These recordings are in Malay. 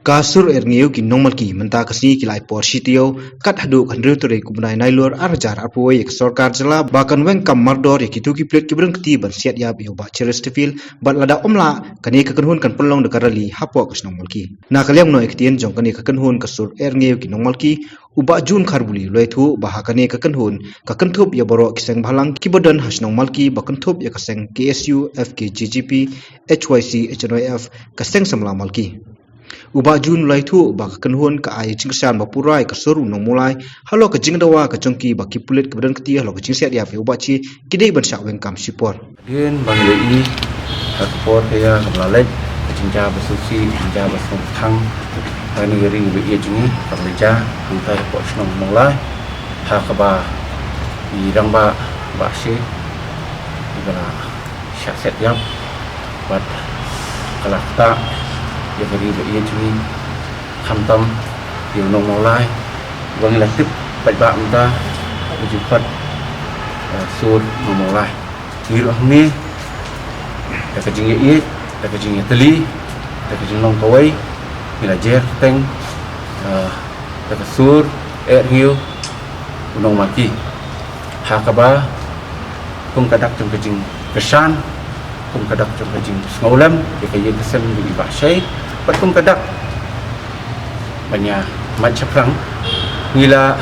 Kasur erngeu ki normal ki menta kasi kilai por sitio kat hadu kan rutore kubnai nailur arjar arpoi ek sarkar jala bakan weng kam mardor ki tu ki plate ki breng kti ban siat ya bio ba cheresterfield bat lada omla kani ka kanhun kan pelong de karali hapo kas normal ki na kalyam no ektien jong kani ka kanhun kasur erngeu ki normal ki uba jun kharbuli loithu bah kani ka kanhun ka kanthup ya boro kiseng bhalang ki bodan has normal ki ba kanthup ya kaseng KSU FKGGP HYC HNOF kaseng samla malki uba jun laitu ba kanhun ka ai chingsan ba purai ka soru no mulai halo ka jingdawa ka chongki ba ki pulet ka dan kti halo ka chingset ya fe uba chi kidei ban sha weng kam sipor din bang lei ekspor ya kelalai jinja basusi jinja basong thang ani ring be ye jingi kerja antai po snong mulai ha ka ba irang ba si igala syakset yap bat kalakta ya bagi ia cumi hamtam di nong mulai bang latip baik minta berjumpa sur nong mulai hirup ni dah kejing ia dah kejing teli dah kejing nong kawai belajar teng dah kesur hiu nong maki hakaba pun kadak jom kejing kesan pun kadak jom kejing sengolam dia kaya kesen di bahasa patung kadak banyak macam perang ngila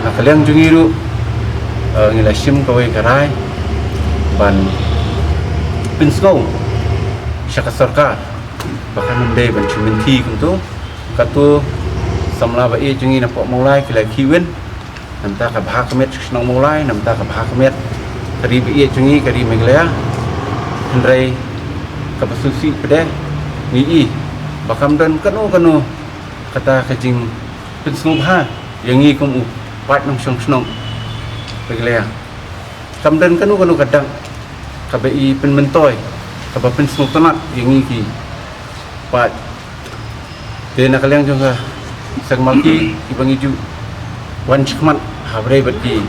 nakaliang jungiru ngila sim kawai karai ban pinsngau syaka sarkar bahkan mendai ban cuminti kuntu katu samla ba e jungi napok mulai kila kiwen namta ka bahak met snong mulai namta ka bahak met kari ba e jungi kari menglaya hendrai ka basusi pede ni bakam dan kanu kata kajing pensung ha yang ni kum pat nong snong beglaya kam dan kanu kadang kabai pen mentoy kaba pensung tanat yang ni ki pat de nak kalian juga sang malki ibang iju wan chikmat habre bati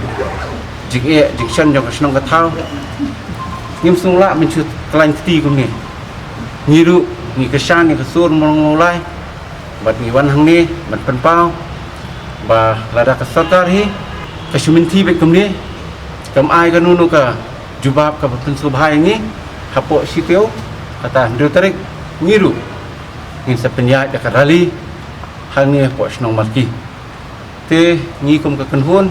jik diction jong snong ka thau ngim sung la mencut klan ti kum ni ngiru ni kesan ni kesur mulai bat ni wan hang ni bat penpau ba lada ka sarkar hi ka suminti be kum ni kam ai ka nunu ka jubab ka pen subhai ni hapo sitio kata ndu tarik ngiru ngin sapenya da karali hang ni po snong marki te ni kum ka kanhun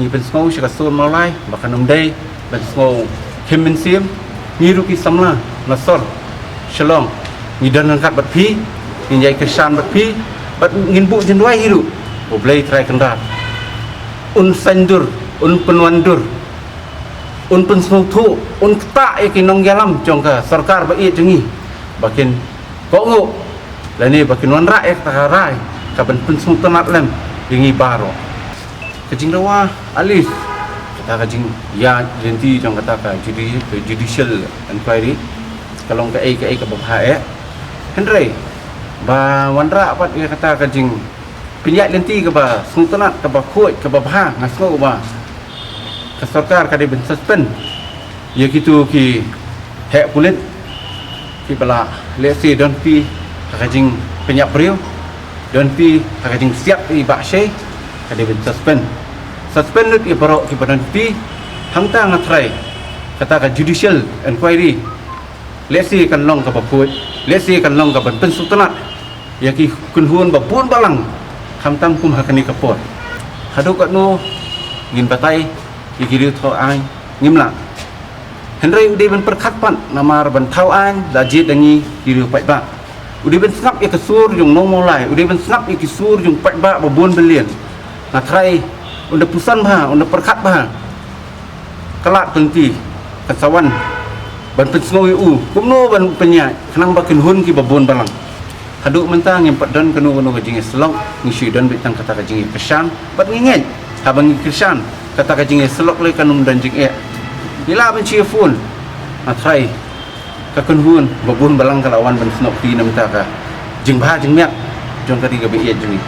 ni pen smau shi ka sur mulai ba kanum dei ban smau kemen sim ngiru ki samla nasor Shalom, ni dan angkat berpi, ni jai kesan berpi, bat ngin bu jenduai hidup, boleh try kendat. Un sandur, un penwandur, un pensmutu, un tak yakin nong jalam jongka sarkar baik jengi, bakin kongo, lani bakin wan rakyat takarai, kapan pensmutu nak lem, jengi baro. Kecing rawa alis, kata kecing ya jenti jong kata ka judicial inquiry. Kalau ke ke bahaya Henry ba wanra apa dia kata kajing pinjak lenti ke ba sultanat ke ba khoi ke ba bha ngasko ba ke sarkar ka de ben suspend ya gitu ki hek kulit ki bala lesi don pi kajing pinjak brio don pi kajing siap i ba she ka de ben suspend ki barok ki badan pi hangta ngatrai kata ka judicial inquiry lesi kan long ka paput lesi kan long ka ban sultanat ya ki kunhun ba pun balang khamtam kum hakani kapot hadu kat no ngin batai ikiri tho ai ngimla henry udi ban perkhat pan namar ban thau an lajit dangi kiru pai ba udi ban snap ya kesur jung nong molai udi ban snap ya kisur jung pai ba babon belian na trai unda pusan ba unda perkhat ba kelak tengti kasawan ban pensngo kumno ban penya kenang bakin hun ki babon balang haduk mentang yang padan kanu kajing selok ngisi dan bitang kata kajing kesan bat nginget habang kesan kata kajing selok le kanum dan jing ila ban cheerful atrai ka kun babon balang kalawan ban snok ti nam ta ka jing ba jing mek jong kati ga be jing